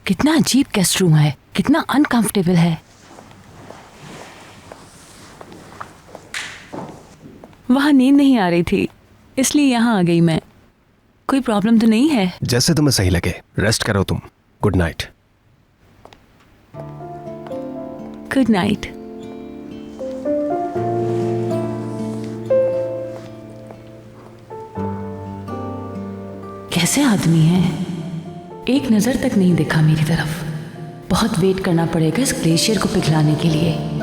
कितना अजीब guest room है, कितना अनकंफर्टेबल है। वहां नींद नहीं आ रही थी, इसलिए यहाँ आ गई मैं। कोई प्रॉब्लम तो नहीं है? जैसे तुम्हें सही लगे, रेस्ट करो तुम। Good night. Good night. कैसे आदमी है, एक नजर तक नहीं देखा मेरी तरफ। बहुत वेट करना पड़ेगा इस ग्लेशियर को पिघलाने के लिए।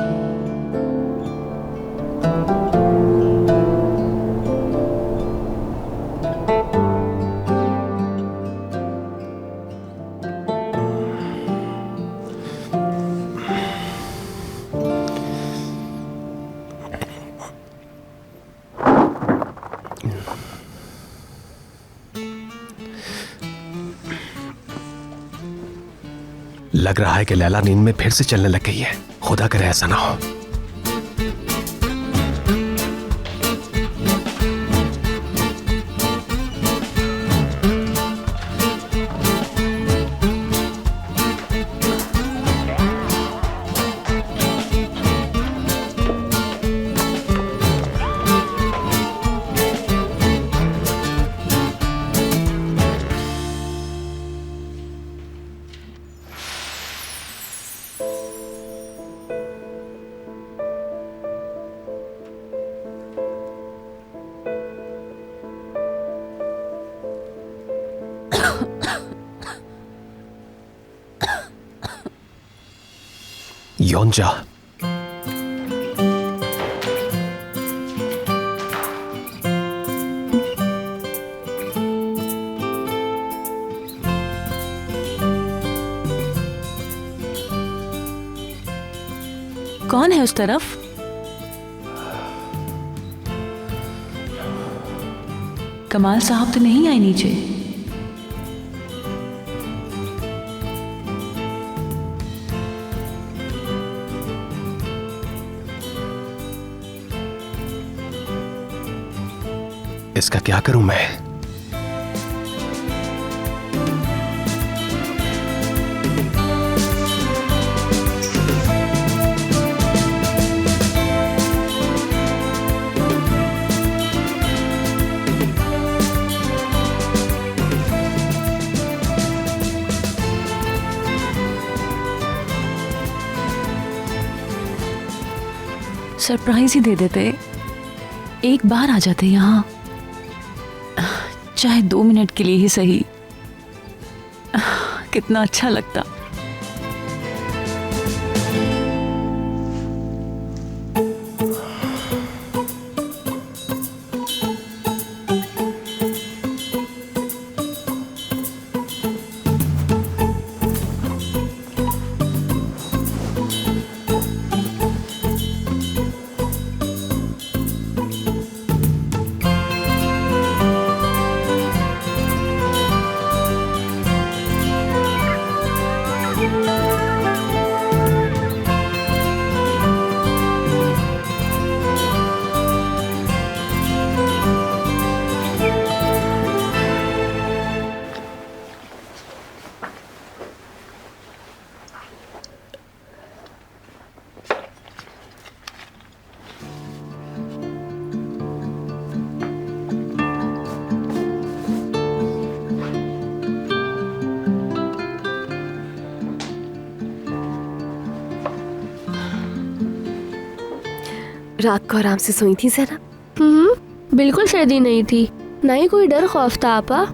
लग रहा है कि लैला नींद में फिर से चलने लग गई है। खुदा करे ऐसा ना हो। योंजा, कौन है उस तरफ? कमाल साहब तो नहीं आए नीचे? इसका क्या करूं मैं? सरप्राइज ही दे देते, एक बार आ जाते यहाँ, चाहे 2 मिनट के लिए ही सही। कितना अच्छा लगता। रात को आराम से सोई थी ज़ैनब? बिल्कुल सर्दी नहीं थी, ना ही कोई डर खौफ था आपा।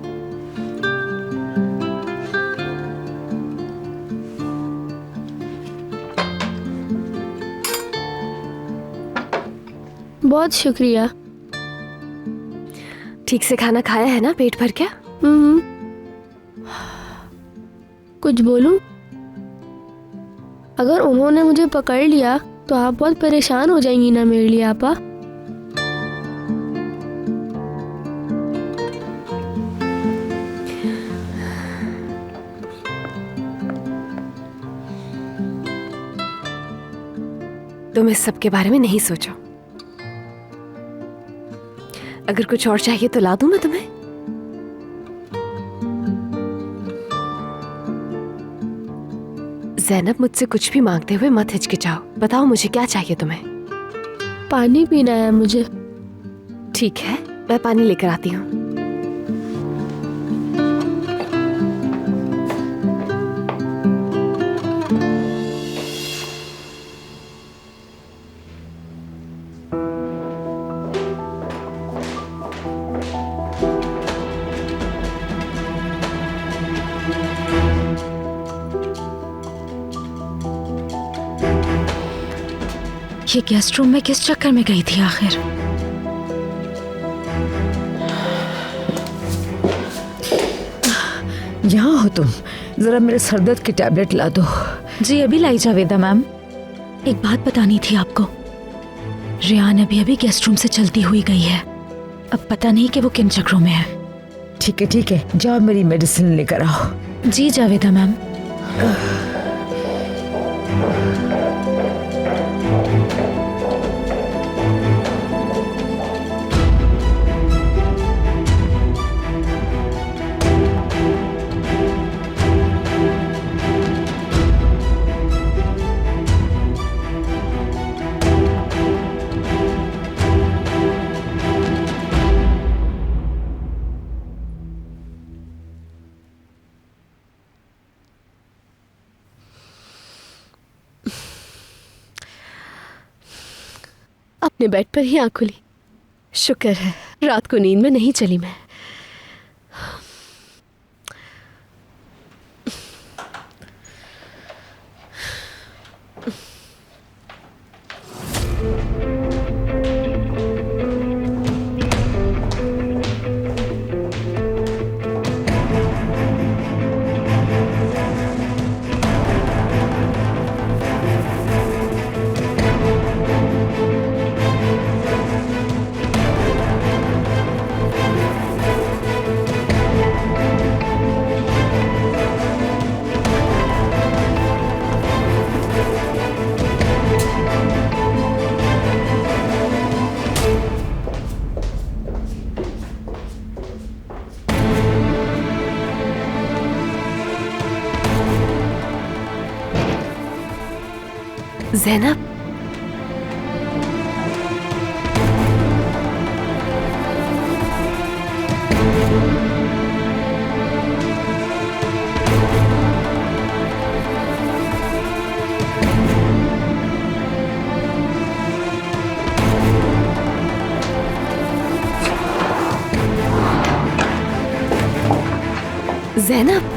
बहुत शुक्रिया। ठीक से खाना खाया है ना, पेट भर क्या? कुछ बोलूं? अगर उन्होंने मुझे पकड़ लिया तो आप बहुत परेशान हो जाएंगी ना मेरे लिए आपा। तुम इस सब के बारे में नहीं सोचो। अगर कुछ और चाहिए तो ला दूं मैं तुम्हें? ज़ैनब, मुझसे कुछ भी मांगते हुए मत हिचकिचाओ। बताओ मुझे क्या चाहिए तुम्हें? पानी पीना है मुझे। ठीक है, मैं पानी लेकर आती हूँ। ये गेस्ट रूम में किस चक्कर में गई थी आखिर? यहाँ हो तुम? जरा मेरे सरदर्द की टैबलेट ला दो। जी अभी लाई जावेदा मैम। एक बात बतानी थी आपको। रियान अभी अभी गेस्ट रूम से चलती हुई गई है। अब पता नहीं कि वो किन चक्रों में है। ठीक है, जाओ मेरी मेडिसिन लेकर आओ। जी जावेदा मैम। अपने बेड पर ही आँख खुली। शुक्र है रात को नींद में नहीं चली मैं। ज़ैनब, ज़ैनब,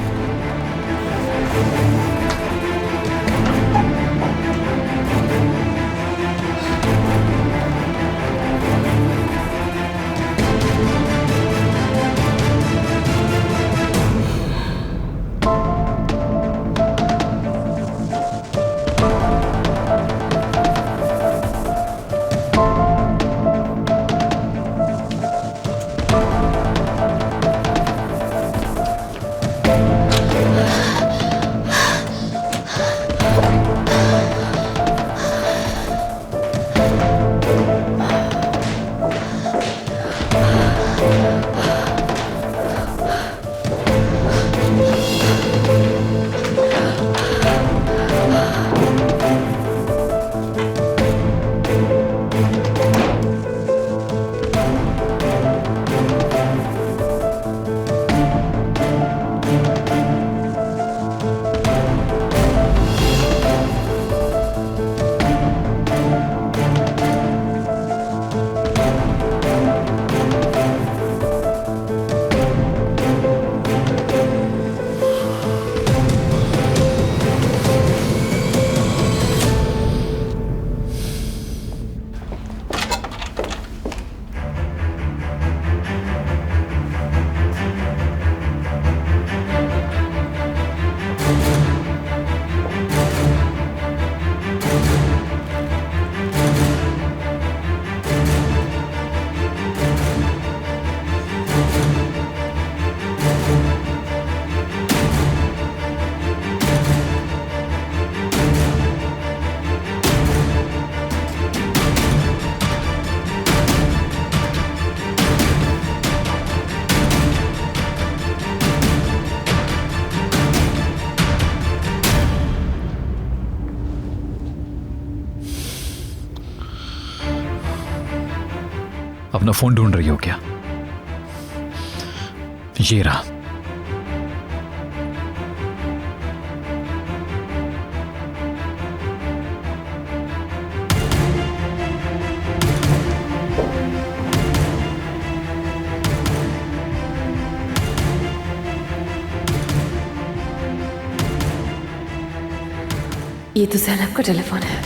अपना फोन ढूंढ रही हो क्या? ये रहा। ये तो ज़ैनब का टेलीफोन है।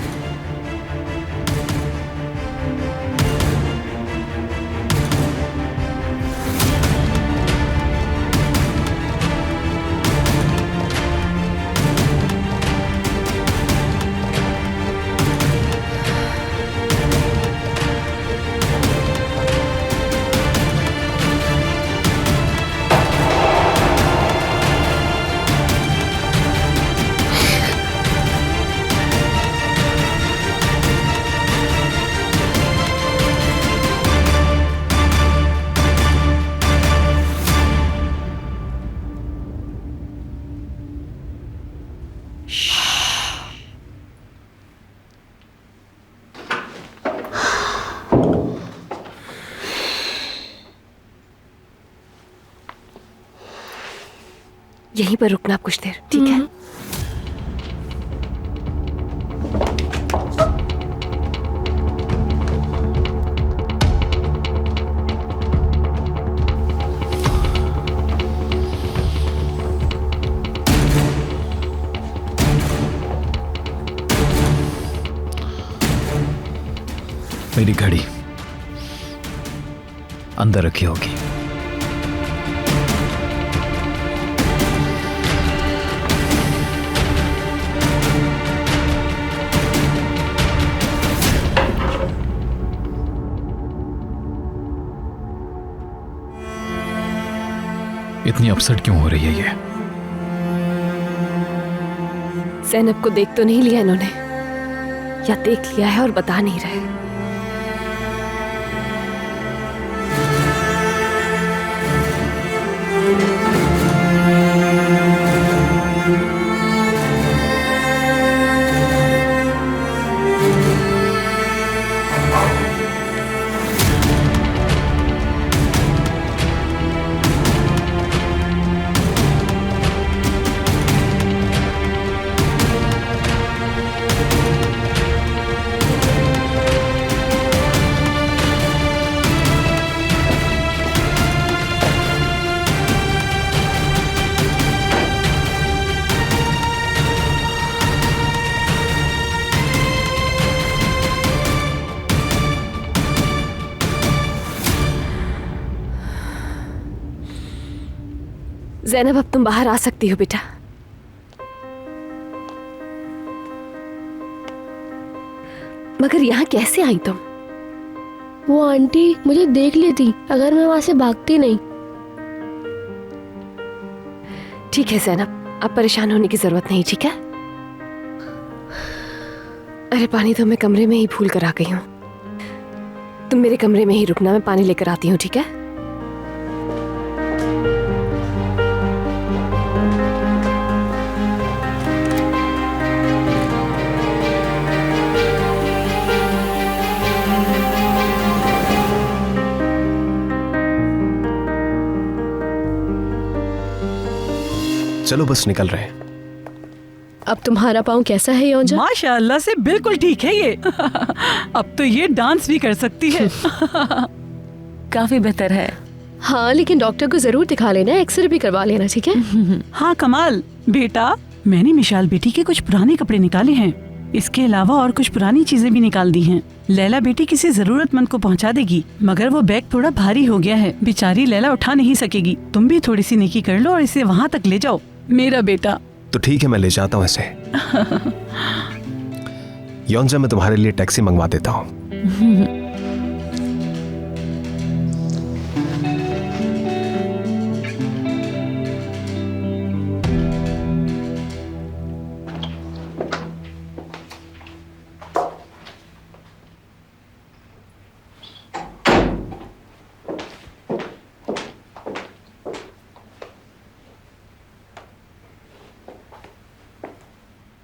यहीं पर रुकना आप कुछ देर, ठीक है? मेरी घड़ी अंदर रखी होगी। इतनी अपसेट क्यों हो रही है ये? ज़ैनब को देख तो नहीं लिया इन्होंने, या देख लिया है और बता नहीं रहे। ज़ैनब, अब तुम बाहर आ सकती हो बेटा। मगर यहाँ कैसे आई तुम? वो आंटी मुझे देख लेती अगर मैं वहां से भागती नहीं। ठीक है ज़ैनब, अब परेशान होने की जरूरत नहीं, ठीक है? अरे पानी तो मैं कमरे में ही भूल कर आ गई हूँ। तुम मेरे कमरे में ही रुकना, मैं पानी लेकर आती हूँ, ठीक है? चलो बस निकल रहे हैं। अब तुम्हारा पाँव कैसा है योंजा? माशाल्लाह से बिल्कुल ठीक है ये। अब तो ये डांस भी कर सकती है। काफी बेहतर है। हाँ, लेकिन डॉक्टर को जरूर दिखा लेना, एक्सरे भी करवा लेना, ठीक है? हाँ कमाल बेटा, मैंने मिशाल बेटी के कुछ पुराने कपड़े निकाले हैं। इसके अलावा और कुछ पुरानी चीजें भी निकाल दी हैं। लैला बेटी किसी जरूरतमंद को पहुंचा देगी, मगर वो बैग थोड़ा भारी हो गया है, बेचारी लैला उठा नहीं सकेगी। तुम भी थोड़ी सी नेकी कर लो और इसे वहाँ तक ले जाओ मेरा बेटा। तो ठीक है, मैं ले जाता हूँ इसे। योंजा, मैं तुम्हारे लिए टैक्सी मंगवा देता हूँ।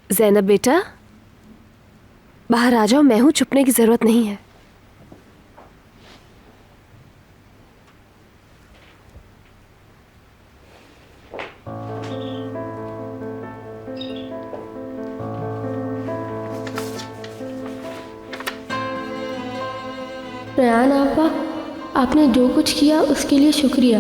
ज़ैनब बेटा, बाहर आ जाओ, मैं हूँ, छुपने की जरूरत नहीं है। रेहान आपा, आपने जो कुछ किया उसके लिए शुक्रिया,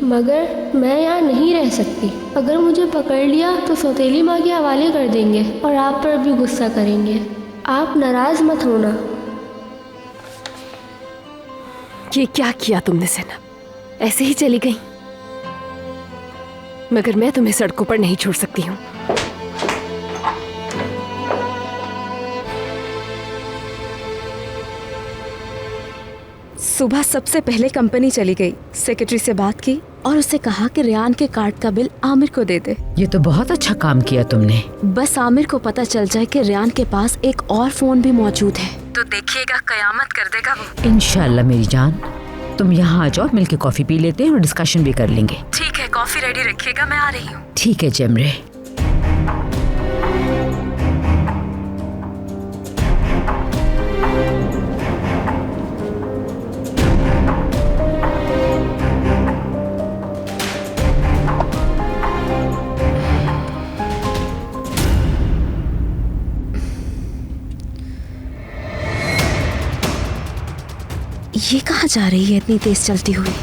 मगर मैं यहाँ नहीं रह सकती। अगर मुझे पकड़ लिया तो सौतेली माँ के हवाले कर देंगे और आप पर भी गुस्सा करेंगे। आप नाराज मत होना। ये क्या किया तुमने सेना? ऐसे ही चली गई? मगर मैं तुम्हें सड़कों पर नहीं छोड़ सकती हूँ। सुबह सबसे पहले कंपनी चली गई, सेक्रेटरी से बात की और उससे कहा कि रेहान के कार्ड का बिल आमिर को दे दे। ये तो बहुत अच्छा काम किया तुमने। बस आमिर को पता चल जाए कि रेहान के पास एक और फोन भी मौजूद है तो देखिएगा कयामत कर देगा वो। इंशाल्लाह मेरी जान, तुम यहाँ आ जाओ, मिलके कॉफी पी लेते हैं और डिस्कशन भी कर लेंगे। ठीक है, कॉफी रेडी रखिएगा, मैं आ रही हूँ। ठीक है जेमरे। ये कहाँ जा रही है इतनी तेज चलती हुई?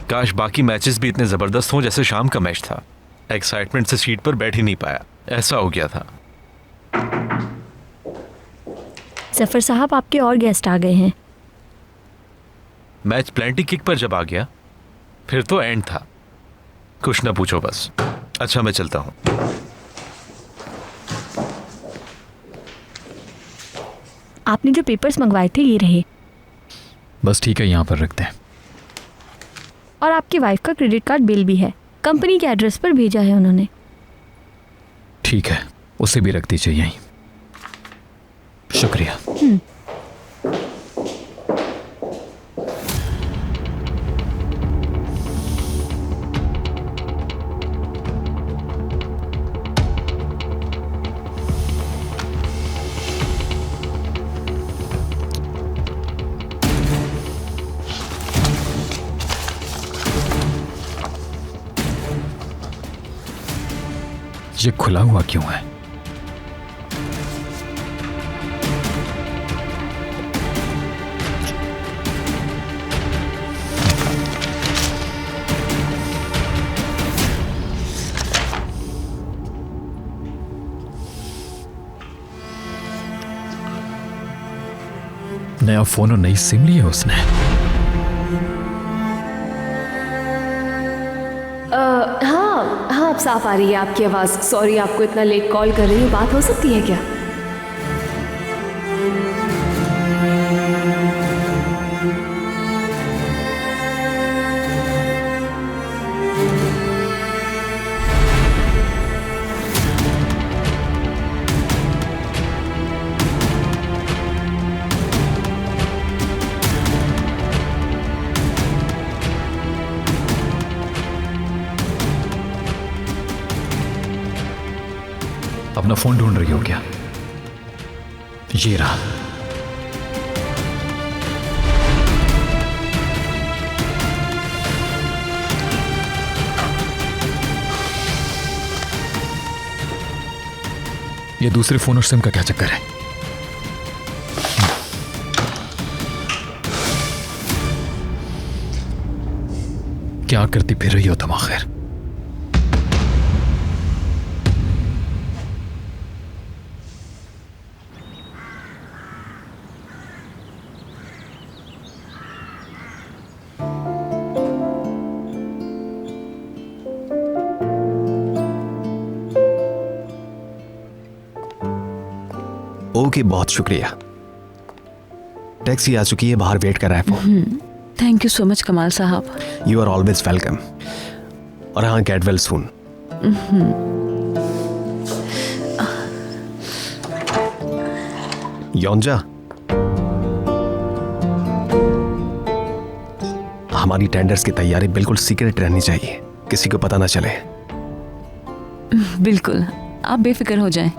काश बाकी मैचेस भी इतने जबरदस्त हों जैसे शाम का मैच था। एक्साइटमेंट से सीट पर बैठ ही नहीं पाया, ऐसा हो गया था। जफर साहब, आपके और गेस्ट आ गए हैं। मैच प्लेंटी किक पर जब आ गया फिर तो एंड था, कुछ ना पूछो बस। अच्छा मैं चलता हूं। आपने जो पेपर्स मंगवाए थे ये रहे। बस ठीक है, यहाँ पर रखते हैं। और आपकी वाइफ का क्रेडिट कार्ड बिल भी है, कंपनी के एड्रेस पर भेजा है उन्होंने। ठीक है, उसे भी रख दीजिए यहीं। शुक्रिया। ये खुला हुआ क्यों है? नया फोन और नई सिम ली है उसने। हाँ, अब साफ आ रही है आपकी आवाज़। सॉरी, आपको इतना लेट कॉल कर रही हूँ, बात हो सकती है क्या? अपना फोन ढूंढ रही हो क्या? ये रहा। ये दूसरे फोन और सिम का क्या चक्कर है? क्या करती फिर रही हो तुम आखिर? ओके, बहुत शुक्रिया। टैक्सी आ चुकी है, बाहर वेट कर रहा है phone. Thank you so much Kamal साहब। You are always welcome. और हाँ, गेट वेल सून। योंजा, हमारी टेंडर्स की तैयारी बिल्कुल सीक्रेट रहनी चाहिए, किसी को पता ना चले। बिल्कुल, आप बेफिक्र हो जाएं।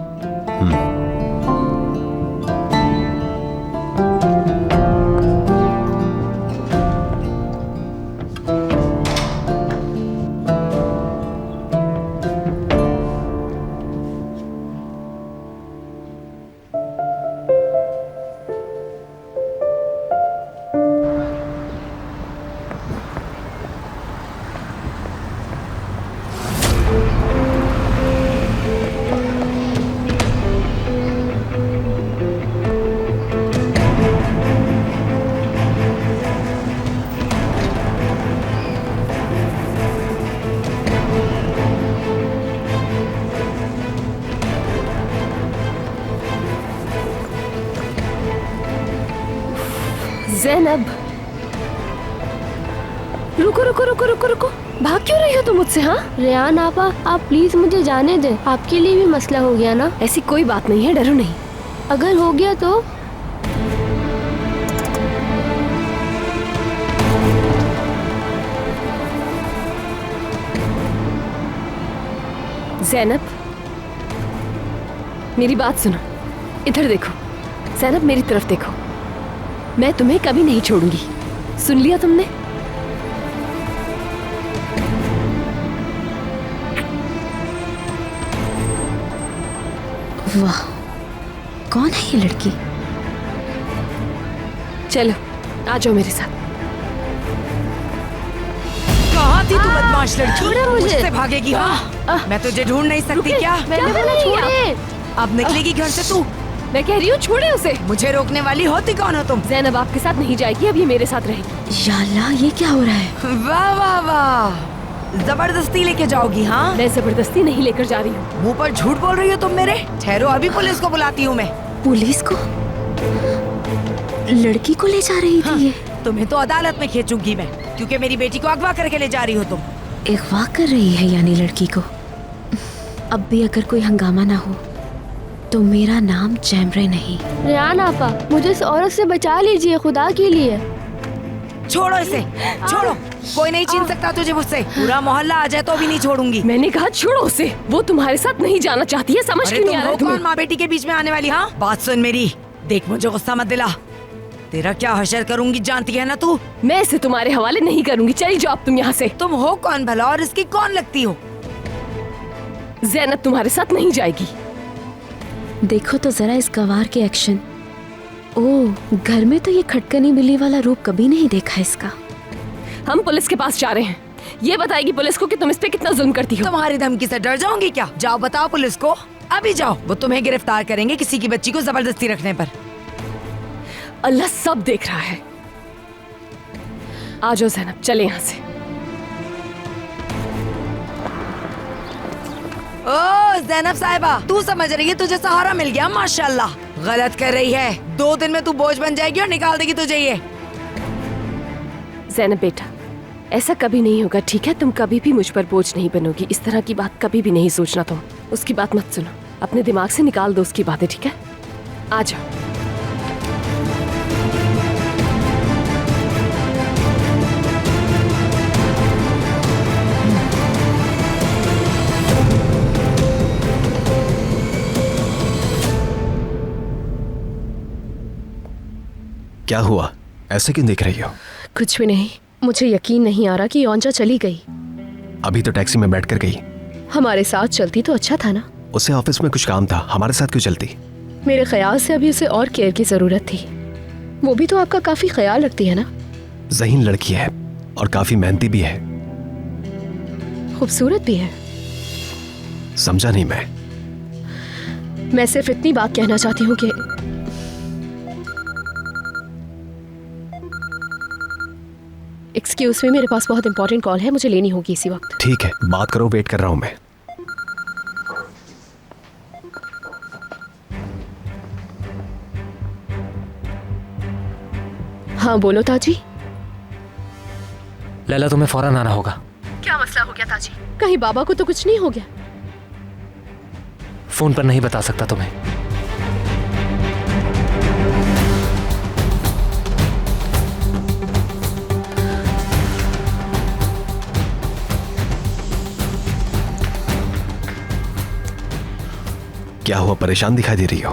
ज़ैनब, रुको रुको रुको रुको रुको, भाग क्यों रही हो तुम मुझसे? हाँ रेहान आपा, आप प्लीज मुझे जाने दें। आपके लिए भी मसला हो गया ना? ऐसी कोई बात नहीं है, डरो नहीं। अगर हो गया तो? ज़ैनब, मेरी बात सुनो, इधर देखो। ज़ैनब, मेरी तरफ देखो, मैं तुम्हें कभी नहीं छोड़ूंगी, सुन लिया तुमने? वाह, कौन है ये लड़की? चलो आ जाओ मेरे साथ। कहाँ थी तू बदमाश लड़की? छोड़ो मुझे। मुझसे भागेगी? हाँ, मैं तुझे ढूंढ नहीं सकती क्या? मैंने बोला छोड़े। अब निकलेगी घर से तू? मैं कह रही हूँ छोड़े उसे। मुझे रोकने वाली होती कौन हो तुम? ज़ैनब आपके साथ नहीं जाएगी, अब ये मेरे साथ रहेगी। या अल्लाह, ये क्या हो रहा है? वाह वाह वाह, जबरदस्ती लेके जाओगी? हाँ, मैं जबरदस्ती नहीं लेकर जा रही हूँ। मुंह पर झूठ बोल रही हो तुम मेरे। ठहरो, अभी पुलिस को बुलाती हूँ मैं। पुलिस को? लड़की को ले जा रही थी ये? तुम्हें तो अदालत में खींचूंगी मैं, क्योंकि मेरी बेटी को अगवा करके ले जा रही हो तुम। अगवा कर रही है यानी लड़की को? अब भी अगर कोई हंगामा ना हो तो मेरा नाम जैमरे नहीं। रेहान आपा, मुझे इस औरत से बचा लीजिए, खुदा के लिए। छोड़ो इसे, छोड़ो। कोई नहीं छीन सकता तुझे मुझसे। पूरा मोहल्ला आ जाए तो भी नहीं छोड़ूंगी। मैंने कहा छोड़ो उसे, वो तुम्हारे साथ नहीं जाना चाहती है, समझ क्यों नहीं आ रहा है कौन तुम्हें? माँ बेटी के बीच में आने वाली? हाँ, बात सुन मेरी, देख मुझे गुस्सा मत दिला। तेरा क्या हशर करूंगी जानती है ना तू? मैं इसे तुम्हारे हवाले नहीं करूंगी, चली जाओ अब तुम यहाँ से। तुम हो कौन भला और इसकी कौन लगती हो? ज़ैनब तुम्हारे साथ नहीं जाएगी। देखो तो जरा इस गवार के एक्शन। ओह, घर में तो ये खटकनी बिल्ली वाला रूप कभी नहीं देखा इसका। हम पुलिस के पास जा रहे हैं, ये बताएगी पुलिस को कि तुम इस पे कितना जुल्म करती हो। तुम्हारी धमकी से डर जाऊंगी क्या? जाओ बताओ पुलिस को, अभी जाओ। वो तुम्हें गिरफ्तार करेंगे किसी की बच्ची को जबरदस्ती रखने पर। अल्लाह सब देख रहा है। आ जाओ ज़ैनब, चले यहाँ से। ओ ज़ैनब साहिबा, तू समझ रही है तुझे सहारा मिल गया? माशाल्लाह, गलत कर रही है। 2 दिन में तू बोझ बन जाएगी और निकाल देगी तुझे ये। ज़ैनब बेटा, ऐसा कभी नहीं होगा, ठीक है? तुम कभी भी मुझ पर बोझ नहीं बनोगी। इस तरह की बात कभी भी नहीं सोचना तुम। उसकी बात मत सुनो, अपने दिमाग से निकाल दो उसकी बातें, ठीक है? आ जाओ। क्या हुआ, ऐसे क्यों देख रही हो? कुछ भी नहीं, मुझे यकीन नहीं आ रहा कि योंजा चली गई। अभी तो टैक्सी में बैठ कर गई। हमारे साथ चलती तो अच्छा था ना। उसे ऑफिस में कुछ काम था, हमारे साथ क्यों चलती? मेरे ख्याल से अभी उसे और केयर की जरूरत थी। वो भी तो आपका काफी ख्याल रखती है ना। ज़हीन लड़की है और काफी मेहनती भी है। खूबसूरत भी है। समझा नहीं मैं सिर्फ इतनी बात कहना चाहती हूँ कि एक्सक्यूज मी, मेरे पास बहुत इंपॉर्टेंट कॉल है, मुझे लेनी होगी इसी वक्त। ठीक है, बात करो, वेट कर रहा हूँ मैं। हाँ बोलो ताजी। लैला, तुम्हें फौरन आना होगा। क्या मसला हो गया ताजी? कहीं बाबा को तो कुछ नहीं हो गया? फोन पर नहीं बता सकता तुम्हें। क्या हुआ, परेशान दिखाई दे रही हो?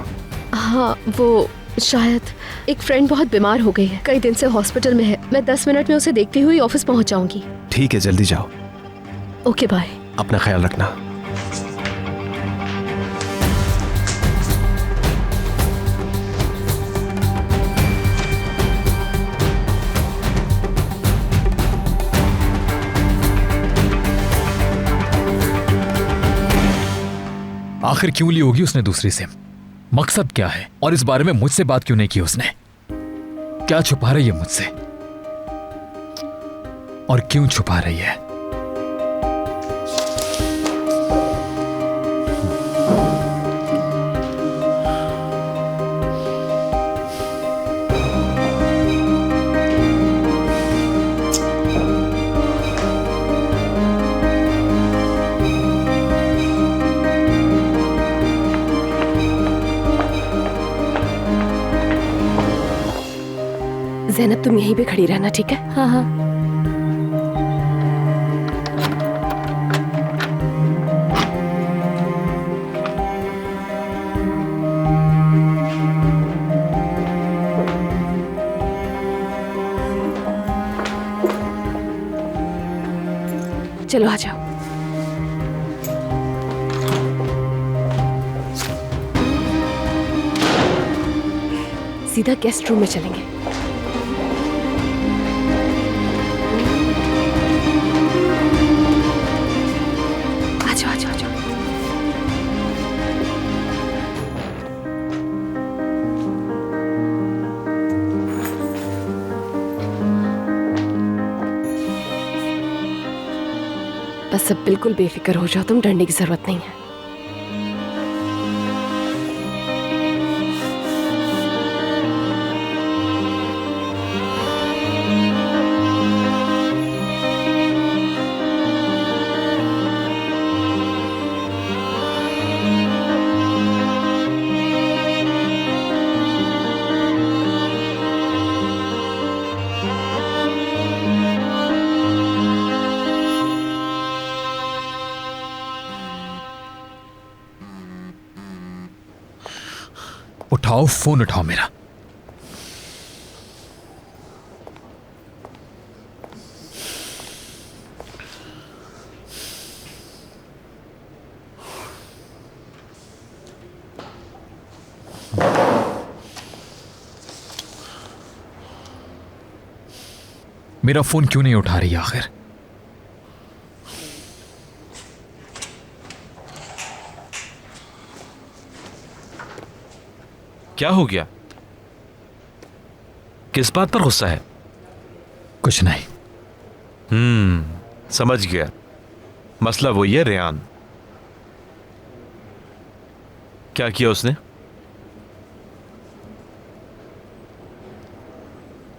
हाँ, वो शायद एक फ्रेंड बहुत बीमार हो गई है, कई दिन से हॉस्पिटल में है। मैं 10 मिनट में उसे देखती हुई ऑफिस पहुंच जाऊंगी। ठीक है, जल्दी जाओ। Okay, bye. अपना ख्याल रखना। आखिर क्यों ली होगी उसने दूसरी सिम? मकसद क्या है? और इस बारे में मुझसे बात क्यों नहीं की उसने? क्या छुपा रही है मुझसे? और क्यों छुपा रही है? ज़ैनब, तुम यहीं पे खड़ी रहना, ठीक है? हाँ हाँ। चलो आ जाओ। सीधा गेस्ट रूम में चलेंगे। आ जाओ, आ जाओ, आ जाओ। बस अब बिल्कुल बेफिक्र हो जाओ, तुम डरने की जरूरत नहीं है। उठाओ फोन, उठाओ मेरा। मेरा फोन क्यों नहीं उठा रही आखिर? क्या हो गया? किस बात पर गुस्सा है? कुछ नहीं। समझ गया। मसला वही है, रेयान। क्या किया उसने?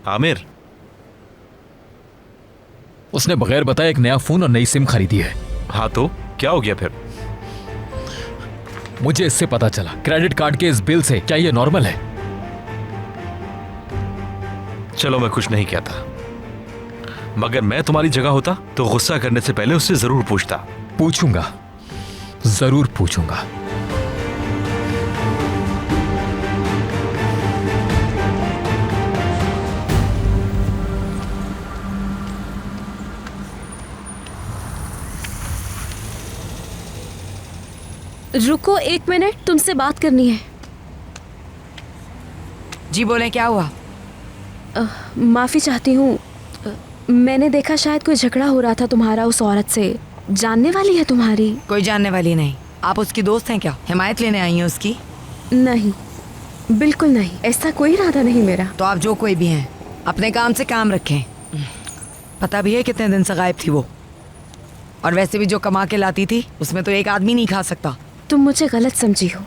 आमिर, उसने बगैर बताए एक नया फोन और नई सिम खरीदी है। हाँ तो क्या हो गया फिर? मुझे इससे पता चला, क्रेडिट कार्ड के इस बिल से। क्या ये नॉर्मल है? चलो मैं कुछ नहीं कहता, मगर मैं तुम्हारी जगह होता तो गुस्सा करने से पहले उससे जरूर पूछता। पूछूंगा, जरूर पूछूंगा। रुको 1 मिनट, तुमसे बात करनी है। जी बोले, क्या हुआ? माफी चाहती हूँ, मैंने देखा शायद कोई झगड़ा हो रहा था तुम्हारा उस औरत से। जानने वाली है तुम्हारी? कोई जानने वाली नहीं। आप उसकी दोस्त हैं क्या? हिमायत लेने आई हैं उसकी? नहीं, बिल्कुल नहीं, ऐसा कोई इरादा नहीं मेरा। तो आप जो कोई भी हैं, अपने काम से काम रखें। पता भी है कितने दिन से गायब थी वो, और वैसे भी जो कमा के लाती थी उसमें तो एक आदमी नहीं खा सकता। तुम मुझे गलत समझी हो,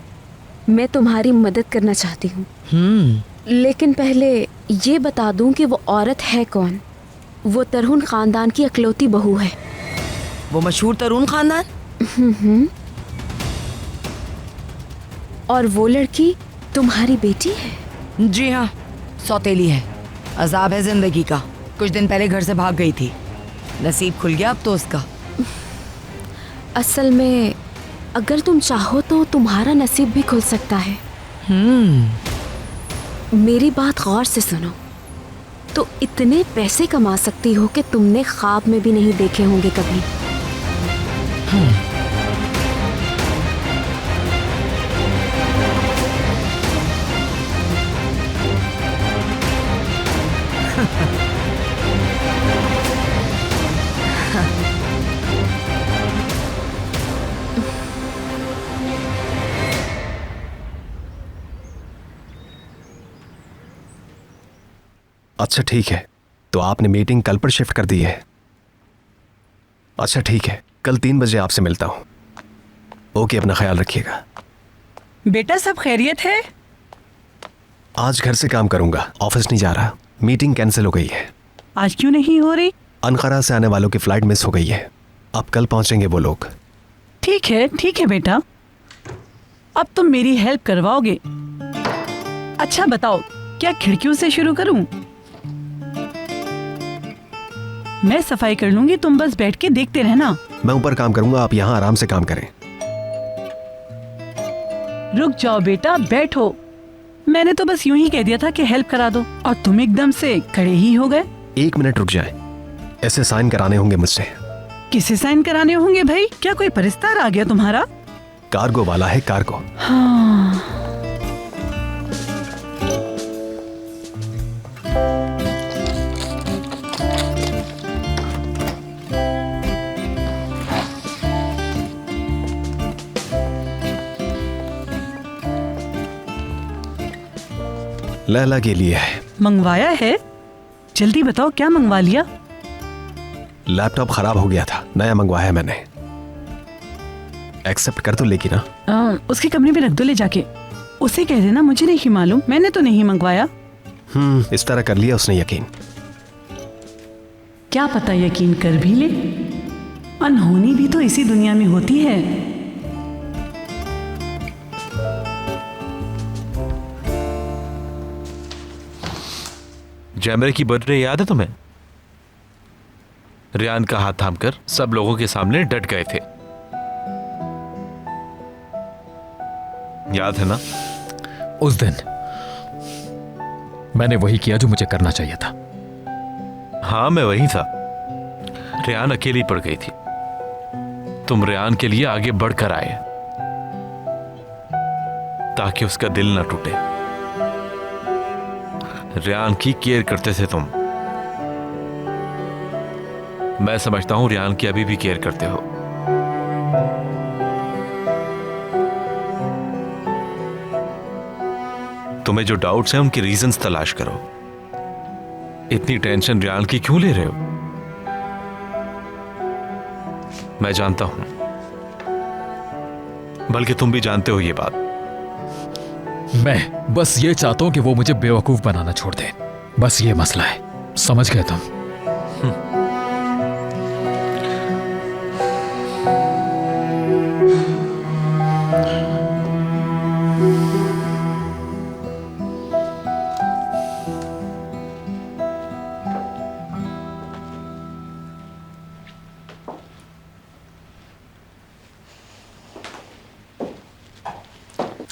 मैं तुम्हारी मदद करना चाहती हूँ। लेकिन पहले ये बता दूं कि वो औरत है कौन। वो तरुण खानदान की अकलौती बहू है। वो मशहूर तरुण खानदान? और वो लड़की तुम्हारी बेटी है? जी हाँ, सौतेली है। अजाब है जिंदगी का। कुछ दिन पहले घर से भाग गई थी, नसीब खुल गया अब तो उसका। असल में अगर तुम चाहो तो तुम्हारा नसीब भी खुल सकता है। मेरी बात गौर से सुनो। तो इतने पैसे कमा सकती हो कि तुमने ख्वाब में भी नहीं देखे होंगे कभी। अच्छा ठीक है, तो आपने मीटिंग कल पर शिफ्ट कर दी है। अच्छा ठीक है, कल 3 बजे आपसे मिलता हूँ। ओके, अपना ख्याल रखिएगा। बेटा सब खैरियत है? आज घर से काम करूंगा, ऑफिस नहीं जा रहा। मीटिंग कैंसिल हो गई है। आज क्यों नहीं हो रही? अनकरा से आने वालों की फ्लाइट मिस हो गई है। अब कल पहुंचेंगे वो लोग। ठीक है बेटा, अब तुम मेरी हेल्प करवाओगे। अच्छा बताओ, क्या खिड़कियों से शुरू करूं? मैं सफाई कर लूंगी, तुम बस बैठ के देखते रहना। मैं ऊपर काम करूंगा, आप यहाँ आराम से काम करें। रुक जाओ बेटा, बैठो। मैंने तो बस यूं ही कह दिया था कि हेल्प करा दो, और तुम एकदम से खड़े ही हो गए। 1 मिनट रुक जाए, ऐसे साइन कराने होंगे मुझसे। किसे साइन कराने होंगे भाई? क्या कोई परिस्तार आ गया तुम्हारा? कार्गो वाला है, कार्गो। हाँ। लैला के लिए है। मंगवाया है? जल्दी बताओ, क्या मंगवा लिया? लैपटॉप खराब हो गया था, नया मंगवाया मैंने। एक्सेप्ट कर तो लेगी ना? उसके कमरे में रख दो ले जाके। उसे कह देना मुझे नहीं मालूम, मैंने तो नहीं मंगवाया। इस तरह कर लिया उसने यकीन। क्या पता यकीन कर भी ले, अनहोनी भी तो इसी दुनिया में होती है। जैमरे की बर्थडे याद है तुम्हें? रियान का हाथ थामकर सब लोगों के सामने डट गए थे, याद है ना? उस दिन मैंने वही किया जो मुझे करना चाहिए था। हाँ, मैं वही था। रियान अकेली पड़ गई थी, तुम रियान के लिए आगे बढ़कर आए ताकि उसका दिल ना टूटे। रियान की केयर करते थे तुम। मैं समझता हूं रियान की अभी भी केयर करते हो। तुम्हें जो डाउट्स हैं उनके रीजंस तलाश करो। इतनी टेंशन रियान की क्यों ले रहे हो? मैं जानता हूं, बल्कि तुम भी जानते हो ये बात। मैं बस ये चाहता हूं कि वो मुझे बेवकूफ बनाना छोड़ दे, बस ये मसला है। समझ गए तुम?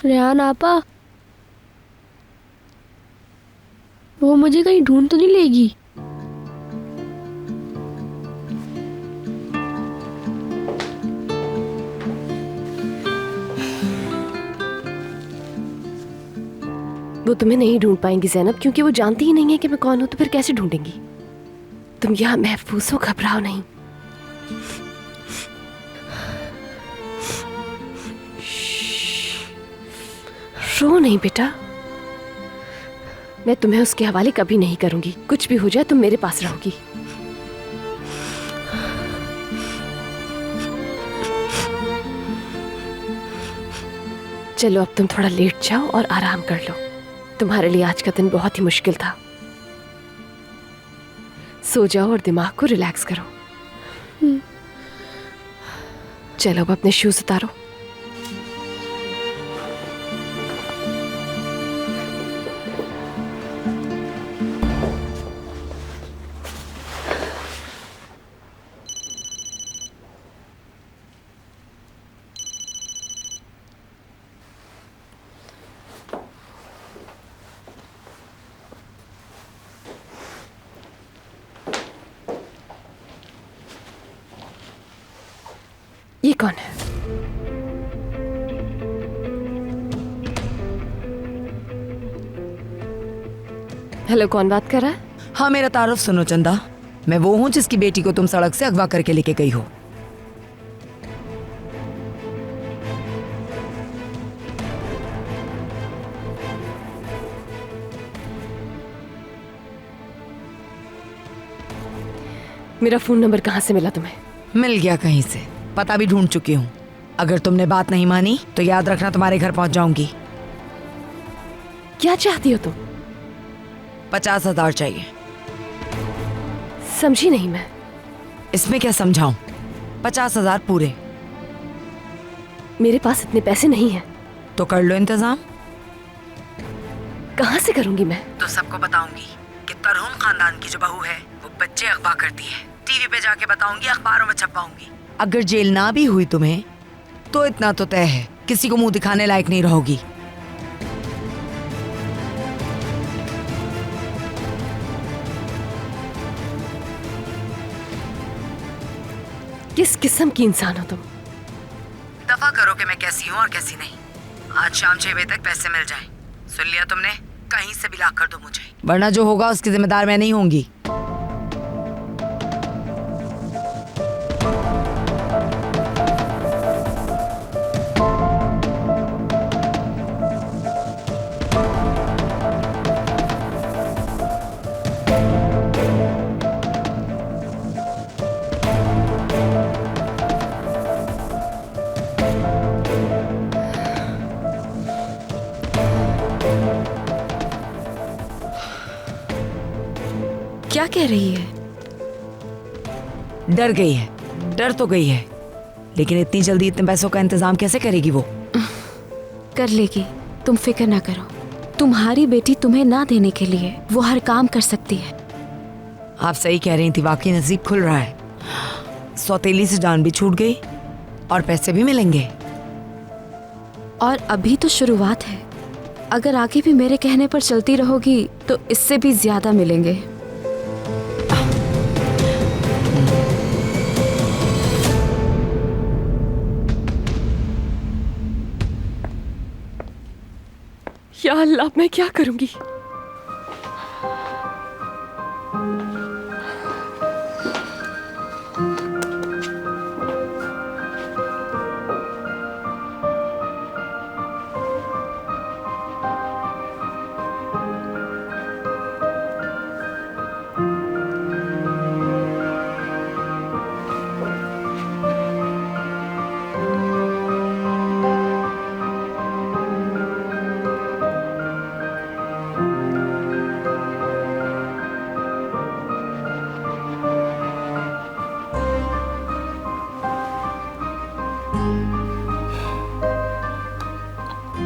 रेहान आपा, वो मुझे कहीं ढूंढ तो नहीं लेगी? वो तुम्हें नहीं ढूंढ पाएंगी ज़ैनब, क्योंकि वो जानती ही नहीं है कि मैं कौन हूं, तो फिर कैसे ढूंढेंगी? तुम यहाँ महफूज हो, घबराओ नहीं। रो नहीं बेटा, मैं तुम्हें उसके हवाले कभी नहीं करूंगी। कुछ भी हो जाए तुम मेरे पास रहोगी। चलो अब तुम थोड़ा लेट जाओ और आराम कर लो। तुम्हारे लिए आज का दिन बहुत ही मुश्किल था। सो जाओ और दिमाग को रिलैक्स करो। चलो अब अपने शूज उतारो। कौन है? हेलो, कौन बात कर रहा है? हाँ, मेरा तारुफ सुनो चंदा। मैं वो हूँ जिसकी बेटी को तुम सड़क से अगवा करके लेके गई हो। मेरा फोन नंबर कहाँ से मिला तुम्हें? मिल गया कहीं से, पता भी ढूंढ चुकी हूँ। अगर तुमने बात नहीं मानी तो याद रखना तुम्हारे घर पहुंच जाऊंगी। क्या चाहती हो तुम? 50,000 चाहिए। समझी नहीं मैं। इसमें क्या समझाऊं? 50,000 पूरे। मेरे पास इतने पैसे नहीं हैं। तो कर लो इंतजाम। कहाँ से करूंगी मैं? तो सबको बताऊंगी कि तरहुन खानदान की जो बहू है वो बच्चे अगवा करती है। टीवी पे जाके बताऊंगी, अखबारों में छपाऊंगी। अगर जेल ना भी हुई तुम्हें तो इतना तो तय है, किसी को मुंह दिखाने लायक नहीं रहोगी। किस किस्म की इंसान हो तुम? दफा करो कि मैं कैसी हूँ और कैसी नहीं। आज शाम 6 बजे तक पैसे मिल जाएं। सुन लिया तुमने? कहीं से भी ला कर दो मुझे, वरना जो होगा उसकी जिम्मेदार मैं नहीं होंगी। क्या कह रही है? डर गई है। डर तो गई है, लेकिन इतनी जल्दी इतने पैसों का इंतजाम कैसे करेगी वो? कर लेगी, तुम फिक्र ना करो। तुम्हारी बेटी तुम्हें ना देने के लिए वो हर काम कर सकती है। आप सही कह रही थी, वाकई नसीब खुल रहा है। सौतेली से जान भी छूट गई और पैसे भी मिलेंगे। और अभी तो शुरुआत है। अगर आगे भी मेरे कहने पर चलती रहोगी तो इससे भी ज्यादा मिलेंगे। या अल्लाह, मैं क्या करूंगी?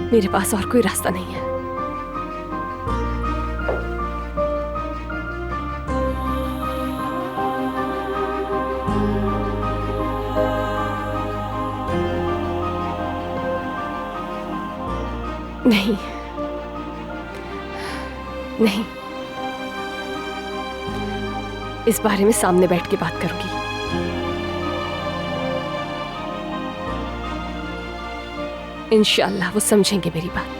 मेरे पास और कोई रास्ता नहीं है। नहीं नहीं, इस बारे में सामने बैठ के बात करूंगी। इंशाअल्लाह वो समझेंगे मेरी बात।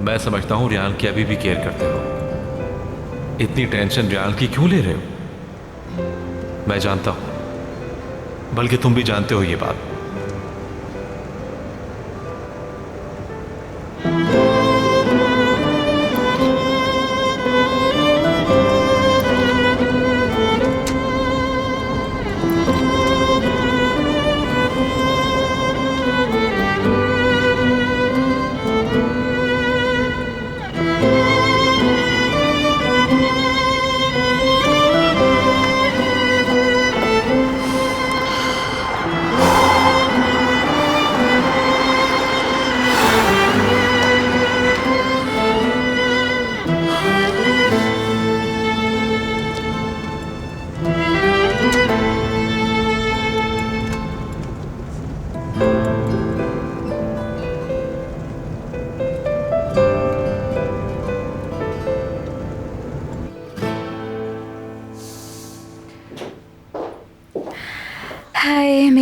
मैं समझता हूं रियान की अभी भी केयर करते हो। इतनी टेंशन रियान की क्यों ले रहे हो? मैं जानता हूं, बल्कि तुम भी जानते हो ये बात।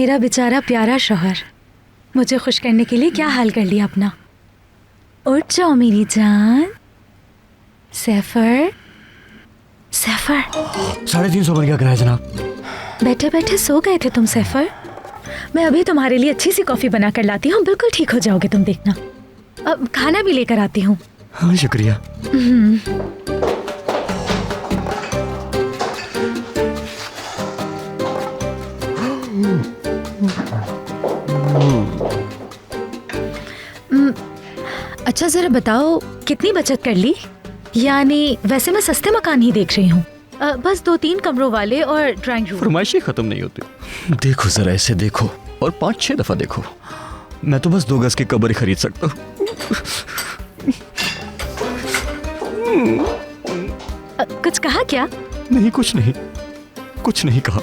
मेरा बेचारा प्यारा शौहर मुझे खुश करने के लिए क्या हाल कर लिया अपना। उठ जाओ मेरी जान। सैफर, सैफर। 350 बन गया किराया जनाब। बैठे बैठे सो गए थे तुम सैफर? मैं अभी तुम्हारे लिए अच्छी सी कॉफी बना कर लाती हूँ, बिल्कुल ठीक हो जाओगे तुम, देखना। अब खाना भी लेकर आती हूँ। हाँ शुक्रिया। अच्छा जरा बताओ कितनी बचत कर ली? यानी वैसे मैं सस्ते मकान ही देख रही हूँ, बस 2-3 कमरों वाले और ड्राइंग रूम। फरमाइशें खत्म नहीं होती। देखो जरा ऐसे देखो और 5-6 दफा देखो। मैं तो बस 2 गज की कब्र ही खरीद सकता हूँ। कुछ कहा क्या? नहीं कुछ नहीं, कुछ नहीं कहा।